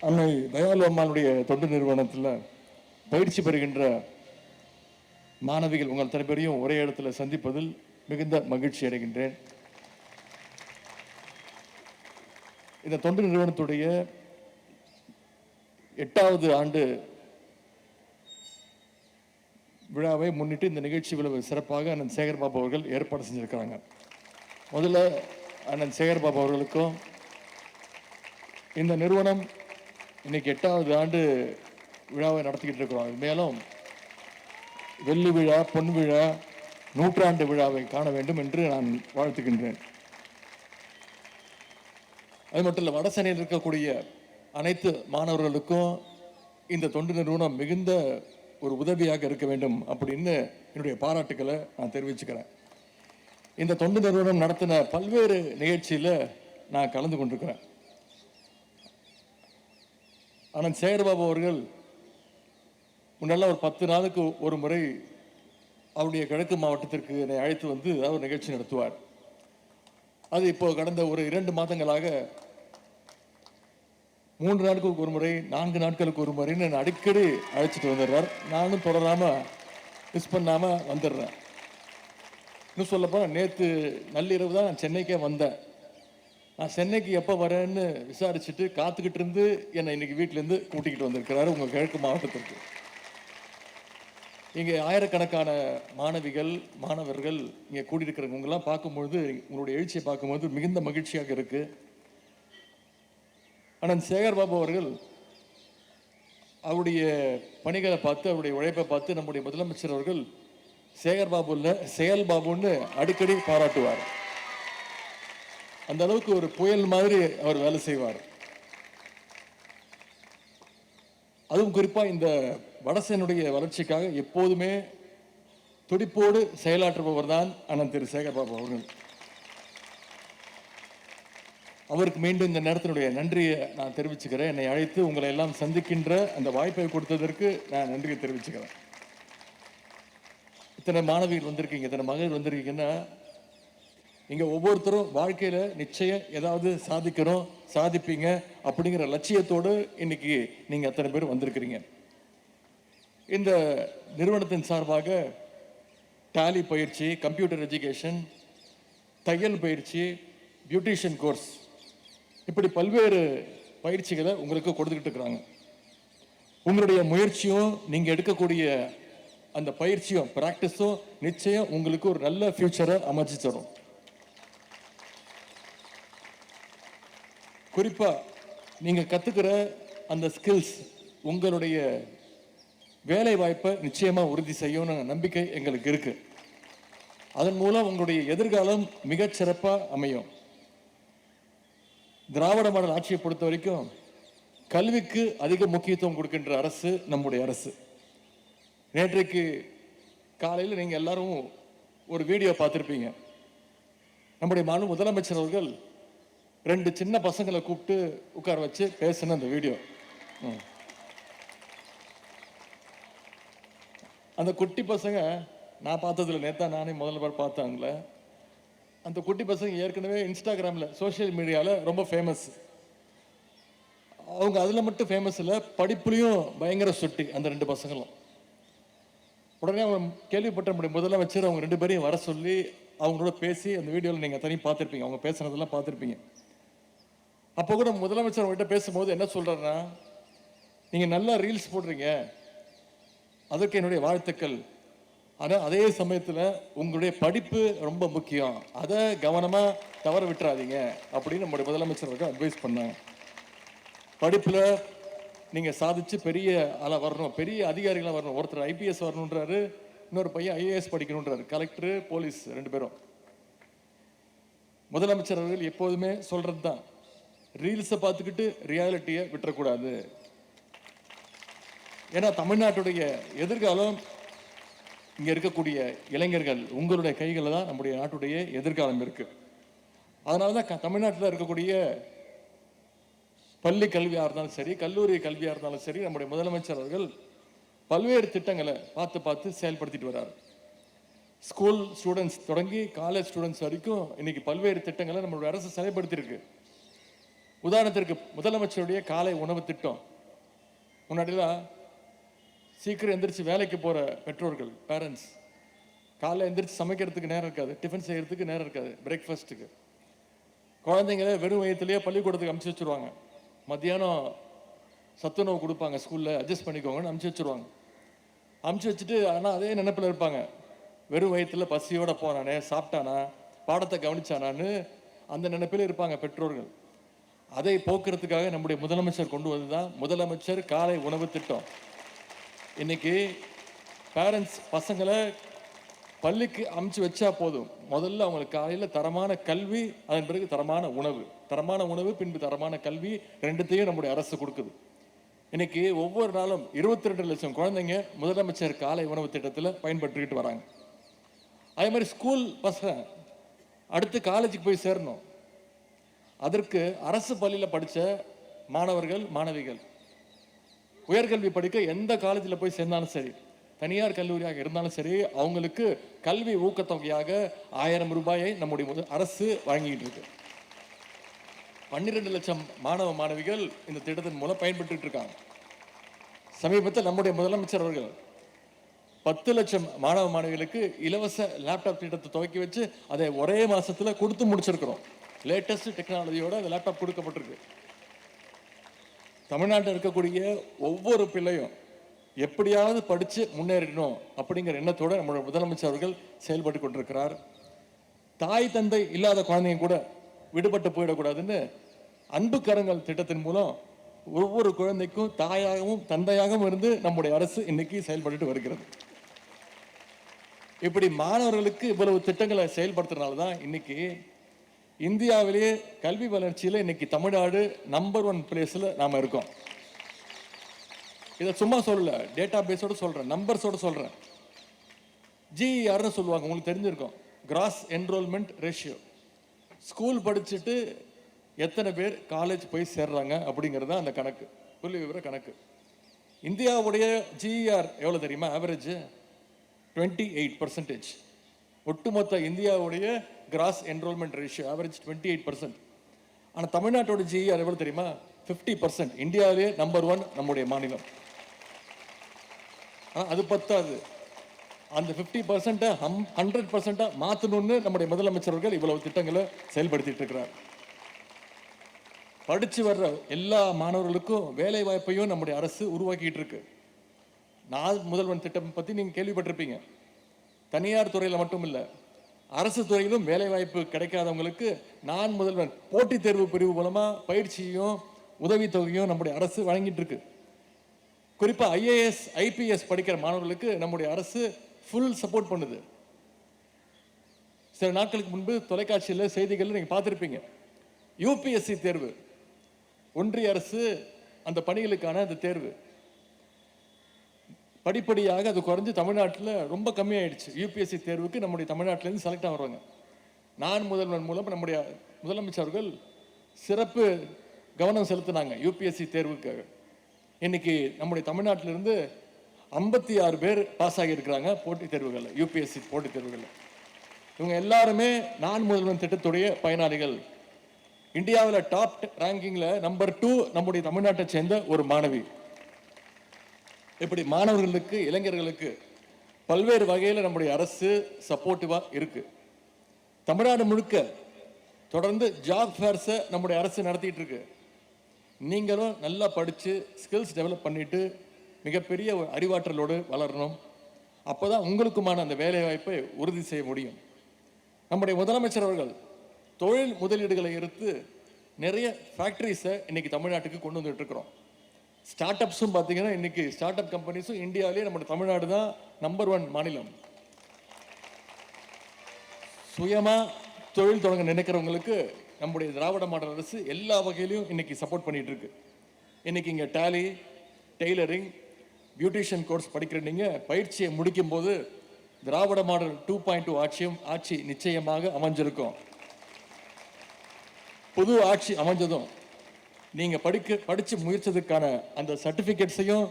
அன்னை தயாளு அம்மாளுடைய தொண்டு நிறுவனத்தில் பயிற்சி பெறுகின்ற மாணவிகள் உங்கள் அத்தனை பேரையும் ஒரே இடத்துல சந்திப்பதில் மிகுந்த மகிழ்ச்சி அடைகின்றேன். இந்த தொண்டு நிறுவனத்துடைய 8வது ஆண்டு விழாவை முன்னிட்டு இந்த நிகழ்ச்சி விழாவை சிறப்பாக அண்ணன் சேகர்பாபு அவர்கள் ஏற்பாடு செஞ்சிருக்கிறாங்க. முதல்ல அண்ணன் சேகர்பாபு அவர்களுக்கும் இந்த நிறுவனம் இன்னைக்கு 8வது ஆண்டு விழாவை நடத்திக்கிட்டு இருக்கிறோம். மேலும் வெள்ளி விழா, பொன் விழா, நூற்றாண்டு விழாவை காண வேண்டும் என்று நான் வாழ்த்துகின்றேன். அது மட்டும் இல்லை, வடசென்னையில் இருக்கக்கூடிய அனைத்து மாணவர்களுக்கும் இந்த தொண்டு நிறுவனம் மிகுந்த ஒரு உதவியாக இருக்க வேண்டும் அப்படின்னு என்னுடைய பாராட்டுக்களை நான் தெரிவிச்சுக்கிறேன். இந்த தொண்டு நிறுவனம் நடத்தின பல்வேறு நிகழ்ச்சியில் நான் கலந்து கொண்டிருக்கிறேன். ஆனால் சேகர்பாபு அவர்கள் முன்னெல்லாம் ஒரு 10 நாளுக்கு ஒரு முறை அவருடைய கிழக்கு மாவட்டத்திற்கு என்னை அழைத்து வந்து அவர் நிகழ்ச்சி நடத்துவார். அது இப்போ கடந்த ஒரு 2 மாதங்களாக 3 நாட்களுக்கு ஒரு முறை, 4 நாட்களுக்கு ஒரு முறைன்னு என்னை அடிக்கடி அழைச்சிட்டு வந்துடுறார். நானும் தொடராமல் மிஸ் பண்ணாமல் வந்துடுறேன். இன்னும் சொல்லப்போனால் நேற்று நள்ளிரவு தான் நான் சென்னைக்கே வந்தேன். நான் சென்னைக்கு எப்போ வரேன்னு விசாரிச்சுட்டு காத்துக்கிட்டு இருந்து என்னை இன்னைக்கு வீட்டிலேருந்து கூட்டிக்கிட்டு வந்திருக்கிறாரு உங்கள் கிழக்கு மாவட்டத்திற்கு. இங்கே ஆயிரக்கணக்கான மாணவிகள், மாணவர்கள் இங்கே கூடியிருக்கிறவங்கெல்லாம் பார்க்கும்பொழுது, உங்களுடைய எழுச்சியை பார்க்கும்போது மிகுந்த மகிழ்ச்சியாக இருக்கு. ஆனால் சேகர்பாபு அவர்கள் அவருடைய பணிகளை பார்த்து, அவருடைய உழைப்பை பார்த்து நம்முடைய முதலமைச்சர் அவர்கள் சேகர்பாபு இல்லை செயல்பாபுன்னு அடிக்கடி பாராட்டுவார். அந்த அளவுக்கு ஒரு புயல் மாதிரி அவர் வேலை செய்வார். அதுவும் குறிப்பாக இந்த வடசென்னுடைய வளர்ச்சிக்காக எப்போதுமே துடிப்போடு செயலாற்றுபவர் தான் அண்ணன் திரு சேகர்பாபு அவர்கள். அவருக்கு மீண்டும் இந்த நேரத்தினுடைய நன்றியை நான் தெரிவிச்சுக்கிறேன். என்னை அழைத்து உங்களை எல்லாம் சந்திக்கின்ற அந்த வாய்ப்பை கொடுத்ததற்கு நான் நன்றியை தெரிவிச்சுக்கிறேன். இத்தனை மாணவிகள் வந்திருக்கீங்க, இத்தனை மகளிர் வந்திருக்கீங்கன்னா, இங்க ஒவ்வொருத்தரும் வாழ்க்கையில நிச்சயம் ஏதாவது சாதிக்கிறோம், சாதிப்பீங்க அப்படிங்கிற லட்சியத்தோடு இன்னைக்கு நீங்க அத்தனை பேர் வந்திருக்கிறீங்க. இந்த நிறுவனத்தின் சார்பாக டாலி பயிற்சி, கம்ப்யூட்டர் எஜுகேஷன், தையல் பயிற்சி, பியூட்டிஷியன் கோர்ஸ், இப்படி பல்வேறு பயிற்சிகளை உங்களுக்கு கொடுத்துக்கிட்டு இருக்கிறாங்க. உங்களுடைய முயற்சியும் நீங்க எடுக்கக்கூடிய அந்த பயிற்சியும் பிராக்டிஸும் நிச்சயம் உங்களுக்கு ஒரு நல்ல ஃபியூச்சரை அமைச்சு தரும். குறிப்பா நீங்க கத்துக்கிற அந்த ஸ்கில்ஸ் உங்களுடைய வேலை வாய்ப்பை நிச்சயமா உறுதி செய்யும் நம்பிக்கை எங்களுக்கு இருக்கு. அதன் மூலம் உங்களுடைய எதிர்காலம் மிகச்சிறப்பா அமையும். திராவிட மாடல் ஆட்சியை பொறுத்த வரைக்கும் கல்விக்கு அதிக முக்கியத்துவம் கொடுக்கின்ற அரசு நம்முடைய அரசு. நேற்றைக்கு காலையில் நீங்க எல்லாரும் ஒரு வீடியோ பார்த்திருப்பீங்க. நம்முடைய மாநில முதலமைச்சர் அவர்கள் 2 சின்ன பசங்களை கூப்பிட்டு உட்கார வச்சு பேசின அந்த வீடியோ. அந்த குட்டி பசங்க நான் பார்த்ததில்ல, நேத்தா நானே முதல்ல பேர் பார்த்தாங்களே. அந்த குட்டி பசங்க ஏற்கனவே இன்ஸ்டாகிராமில், சோசியல் மீடியாவில் ரொம்ப ஃபேமஸ். அவங்க அதில் மட்டும் ஃபேமஸ் இல்லை, படிப்புலையும் பயங்கர சுட்டி அந்த 2 பசங்களும். உடனே அவங்க கேள்விப்பட்ட நம்முடைய முதலமைச்சர் அவங்க 2 பேரையும் வர சொல்லி அவங்களோட பேசி அந்த வீடியோவில் நீங்கள் தனியாக பார்த்துருப்பீங்க, அவங்க பேசுனதெல்லாம் பார்த்துருப்பீங்க. அப்போ கூட முதலமைச்சர் அவங்ககிட்ட பேசும்போது என்ன சொல்றாருன்னா, நீங்க நல்லா ரீல்ஸ் போடுறீங்க, அதற்கு என்னுடைய வாழ்த்துக்கள். ஆனால் அதே சமயத்தில் உங்களுடைய படிப்பு ரொம்ப முக்கியம், அதை கவனமா தவற விட்டுறாதீங்க அப்படின்னு நம்முடைய முதலமைச்சர் அவர்கள் அட்வைஸ் பண்ணாங்க. படிப்புல நீங்க சாதிச்சு பெரிய ஆளா வரணும், பெரிய அதிகாரிகளாக வரணும். ஒருத்தர் IPS வரணுன்றாரு, இன்னொரு பையன் IAS படிக்கணுன்றாரு, கலெக்டர், போலீஸ் 2 பேரும். முதலமைச்சர் அவர்கள் எப்போதுமே சொல்றது தான், ரீல்ஸை பார்த்துக்கிட்டு ரியாலிட்டியை விட்டுறக்கூடாது. ஏன்னா தமிழ்நாட்டுடைய எதிர்காலம் இங்க இருக்கக்கூடிய இளைஞர்கள் உங்களுடைய கைகளில் தான் நம்முடைய நாட்டுடைய எதிர்காலம் இருக்கு. அதனாலதான் தமிழ்நாட்டில் இருக்கக்கூடிய பள்ளி கல்வியாக இருந்தாலும் சரி, கல்லூரி கல்வியாக இருந்தாலும் சரி, நம்முடைய முதலமைச்சர் அவர்கள் பல்வேறு திட்டங்களை பார்த்து செயல்படுத்திட்டு வர்றாரு. ஸ்கூல் ஸ்டூடெண்ட்ஸ் தொடங்கி காலேஜ் ஸ்டூடெண்ட்ஸ் வரைக்கும் இன்னைக்கு பல்வேறு திட்டங்களை நம்மளுடைய அரசு செயல்படுத்தியிருக்கு. உதாரணத்திற்கு முதலமைச்சருடைய காலை உணவு திட்டம். முன்னாடிலாம் சீக்கிரம் எந்திரிச்சு வேலைக்கு போகிற பெற்றோர்கள், பேரண்ட்ஸ், காலைல எந்திரிச்சு சமைக்கிறதுக்கு நேரம் இருக்காது, டிஃபன் செய்கிறதுக்கு நேரம் இருக்காது, பிரேக்ஃபாஸ்ட்டுக்கு. குழந்தைங்கள வெறும் வயிற்றுலேயே பள்ளிக்கூடத்துக்கு அனுப்பிச்சி வச்சுருவாங்க. மத்தியானம் சத்துணவு கொடுப்பாங்க, ஸ்கூலில் அட்ஜஸ்ட் பண்ணிக்கோங்கன்னு அனுப்பிச்சி வச்சுருவாங்க. அனுப்பிச்சி வச்சுட்டு ஆனால் அதே நினைப்பில் இருப்பாங்க, வெறும் வயிற்றில் பசியோடு போனானே, சாப்பிட்டானா, பாடத்தை கவனிச்சானான்னு அந்த நினைப்பில் இருப்பாங்க பெற்றோர்கள். அதை போக்குறதுக்காக நம்முடைய முதலமைச்சர் கொண்டு வந்து தான் முதலமைச்சர் காலை உணவு திட்டம். இன்னைக்கு பேரண்ட்ஸ் பசங்களை பள்ளிக்கு அமுச்சு வச்சா போதும், முதல்ல அவங்களுக்கு காலையில் தரமான கல்வி, அதன் பிறகு தரமான உணவு, பின்பு தரமான கல்வி, ரெண்டுத்தையும் நம்முடைய அரசு கொடுக்குது. இன்னைக்கு ஒவ்வொரு நாளும் 22 லட்சம் குழந்தைங்க முதலமைச்சர் காலை உணவு திட்டத்தில் பயன்பட்டுக்கிட்டு வராங்க. அதே மாதிரி ஸ்கூல் பசங்க அடுத்து காலேஜுக்கு போய் சேரணும். அதற்கு அரசு பள்ளியில் படித்த மாணவர்கள், மாணவிகள் உயர்கல்வி படிக்க எந்த காலேஜில் போய் சேர்ந்தாலும் சரி, தனியார் கல்லூரியாக இருந்தாலும் சரி, அவங்களுக்கு கல்வி ஊக்கத்தொகையாக 1000 ரூபாயை நம்முடைய அரசு வழங்கிட்டு இருக்கு. 12 லட்சம் மாணவ மாணவிகள் இந்த திட்டத்தின் மூலம் பயன்பட்டு இருக்காங்க. சமீபத்தில் நம்முடைய முதலமைச்சர் அவர்கள் 10 லட்சம் மாணவ மாணவிகளுக்கு இலவச லேப்டாப் திட்டத்தை துவக்கி வச்சு அதை ஒரே மாசத்துல கொடுத்து முடிச்சிருக்கிறோம். லேட்டஸ்ட் டெக்னாலஜியோட அந்த லேப்டாப் கொடுக்கப்பட்டிருக்கு. தமிழ்நாட்டில் இருக்கக்கூடிய ஒவ்வொரு பிள்ளையும் எப்படியாவது படித்து முன்னேறணும் அப்படிங்கிற எண்ணத்தோட நம்மளோட முதலமைச்சர் அவர்கள் செயல்பட்டு கொண்டிருக்கிறார். தாய் தந்தை இல்லாத குழந்தைங்க கூட விடுபட்டு போயிடக்கூடாதுன்னு அன்பு கரங்கள் திட்டத்தின் மூலம் ஒவ்வொரு குழந்தைக்கும் தாயாகவும் தந்தையாகவும் இருந்து நம்முடைய அரசு இன்னைக்கு செயல்பட்டு வருகிறது. இப்படி மாணவர்களுக்கு இவ்வளவு திட்டங்களை செயல்படுத்துறதுனால தான் இன்னைக்கு இந்தியாவிலேயே கல்வி வளர்ச்சியில் இன்னைக்கு தமிழ்நாடு நம்பர் 1 பிளேஸில் நாம் இருக்கோம். இதை சும்மா சொல்லல, டேட்டா பேஸோட சொல்கிறேன், நம்பர்ஸோட சொல்கிறேன். ஜிஇஆர்னு சொல்லுவாங்க, உங்களுக்கு தெரிஞ்சிருக்கும், கிராஸ் என்ரோல்மெண்ட் ரேஷியோ. ஸ்கூல் படிச்சுட்டு எத்தனை பேர் காலேஜ் போய் சேர்றாங்க அப்படிங்கிறது தான் அந்த கணக்கு, புள்ளி விவர கணக்கு. இந்தியாவுடைய ஜிஇஆர் எவ்வளோ தெரியுமா? ஆவரேஜ் 28%. ஒட்டுமொத்த இந்தியாவுடைய கிராஸ் என்ரோல்மெண்ட் ரேஷியோ ஆவரேஜ் 28%. ஆனால் தமிழ்நாட்டோட ஜிஇஆர் எவ்வளோ தெரியுமா? 50%. இந்தியாவிலே நம்பர் 1 நம்முடைய மாநிலம். அது பத்தாது, அந்த 50% 100% மாற்றணும்னு நம்முடைய முதலமைச்சர்கள் இவ்வளவு திட்டங்களை செயல்படுத்திட்டு இருக்கிறார். படிச்சு வர்ற எல்லா மாணவர்களுக்கும் வேலை வாய்ப்பையும் நம்முடைய அரசு உருவாக்கிட்டு இருக்கு. நான் முதல்வன் திட்டம் பற்றி நீங்கள் கேள்விப்பட்டிருப்பீங்க. தனியார் துறையில் மட்டும் இல்லை, அரசு துறையிலும் வேலை வாய்ப்பு கிடைக்காதவங்களுக்கு நான் முதல்வன் போட்டித் தேர்வு பிரிவு மூலமாக பயிற்சியும் உதவித்தொகையும் நம்முடைய அரசு வழங்கிட்டு இருக்கு. குறிப்பாக ஐஏஎஸ் ஐபிஎஸ் படிக்கிற மாணவர்களுக்கு நம்முடைய அரசு ஃபுல் சப்போர்ட் பண்ணுது. சில நாட்களுக்கு முன்பு தொலைக்காட்சியில் செய்திகள் நீங்கள் பார்த்துருப்பீங்க, யூபிஎஸ்சி தேர்வு, ஒன்றிய அரசு அந்த பணிகளுக்கான அந்த தேர்வு படிப்படியாக அது குறைஞ்சு தமிழ்நாட்டில் ரொம்ப கம்மியாயிடுச்சு. யூபிஎஸ்சி தேர்வுக்கு நம்முடைய தமிழ்நாட்டிலேருந்து செலக்ட் ஆகிறாங்க. நான் முதல்வன் மூலம் நம்முடைய முதலமைச்சர்கள் சிறப்பு கவனம் செலுத்தினாங்க யூபிஎஸ்சி தேர்வுக்காக. இன்னைக்கு நம்முடைய தமிழ்நாட்டிலிருந்து 56 பேர் பாஸ் ஆகியிருக்கிறாங்க போட்டித் தேர்வுகளில், யூபிஎஸ்சி போட்டித் தேர்வுகளில். இவங்க எல்லாருமே நான் முதல்வன் திட்டத்துடைய பயனாளிகள். இந்தியாவில் டாப் ரேங்கிங்கில் நம்பர் 2 நம்முடைய தமிழ்நாட்டை சேர்ந்த ஒரு மாணவி. இப்படி மாணவர்களுக்கு, இளைஞர்களுக்கு பல்வேறு வகையில் நம்முடைய அரசு சப்போர்ட்டிவாக இருக்கு. தமிழ்நாடு முழுக்க தொடர்ந்து ஜாப் ஃபேர்ஸை நம்முடைய அரசு நடத்திட்டு இருக்கு. நீங்களும் நல்லா படித்து ஸ்கில்ஸ் டெவலப் பண்ணிட்டு மிகப்பெரிய ஒரு அறிவாற்றலோடு வளரணும். அப்போ தான் உங்களுக்குமான அந்த வேலை வாய்ப்பை உறுதி செய்ய முடியும். நம்முடைய முதலமைச்சர் அவர்கள் தொழில் முதலீடுகளை எடுத்து நிறைய ஃபேக்ட்ரிஸை இன்னைக்கு தமிழ்நாட்டுக்கு கொண்டு வந்துட்டு இருக்கிறோம். ஸ்டார்ட் அப்ஸும் பார்த்தீங்கன்னா இன்னைக்கு ஸ்டார்ட் அப் கம்பெனிஸும் இந்தியாவிலேயே நம்முடைய தமிழ்நாடு தான் நம்பர் 1 மாநிலம். சுயமாக தொழில் தொடங்க நினைக்கிறவங்களுக்கு நம்முடைய திராவிட மாடல் அரசு எல்லா வகையிலையும் இன்னைக்கு சப்போர்ட் பண்ணிட்டு இருக்கு. இன்னைக்கு இங்கே டேலி, டெய்லரிங், பியூட்டிஷியன் கோர்ஸ் படிக்கிற நீங்கள் பயிற்சியை முடிக்கும் போது திராவிட மாடல் 2.2 ஆட்சி நிச்சயமாக அமைஞ்சிருக்கும். புது ஆட்சி அமைஞ்சதும் நீங்கள் படித்து முயற்சதுக்கான அந்த சர்டிஃபிகேட்ஸையும்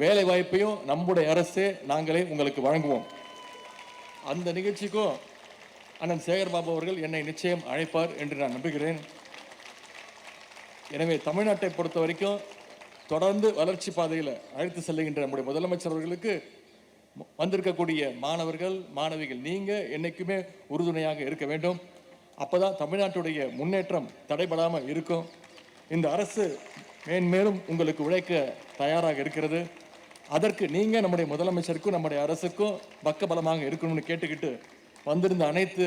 வேலை வாய்ப்பையும் நம்முடைய அரசே நாங்களே உங்களுக்கு வழங்குவோம். அந்த நிகழ்ச்சிக்கும் அண்ணன் சேகர் பாபு அவர்கள் என்னை நிச்சயம் அழைப்பார் என்று நான் நம்புகிறேன். எனவே தமிழ்நாட்டை பொறுத்த வரைக்கும் தொடர்ந்து வளர்ச்சி பாதையில் அழைத்து செல்லுகின்ற நம்முடைய முதலமைச்சர் அவர்களுக்கு வந்திருக்கக்கூடிய மாணவர்கள் மாணவிகள் நீங்கள் என்னைக்குமே உறுதுணையாக இருக்க வேண்டும். அப்போதான் தமிழ்நாட்டுடைய முன்னேற்றம் தடைபடாமல் இருக்கும். இந்த அரசு மேன்மேலும் உங்களுக்கு உழைக்க தயாராக இருக்கிறது. அதற்கு நீங்கள் நம்முடைய முதலமைச்சருக்கும் நம்முடைய அரசுக்கும் பக்கபலமாக இருக்கணும்னு கேட்டுக்கிட்டு வந்திருந்த அனைத்து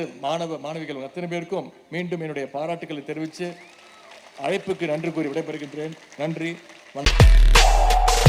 மாணவிகள் அத்தனை பேருக்கும் மீண்டும் என்னுடைய பாராட்டுக்களை தெரிவித்து அழைப்புக்கு நன்றி கூறி விடைபெறுகின்றேன். நன்றி, வணக்கம்.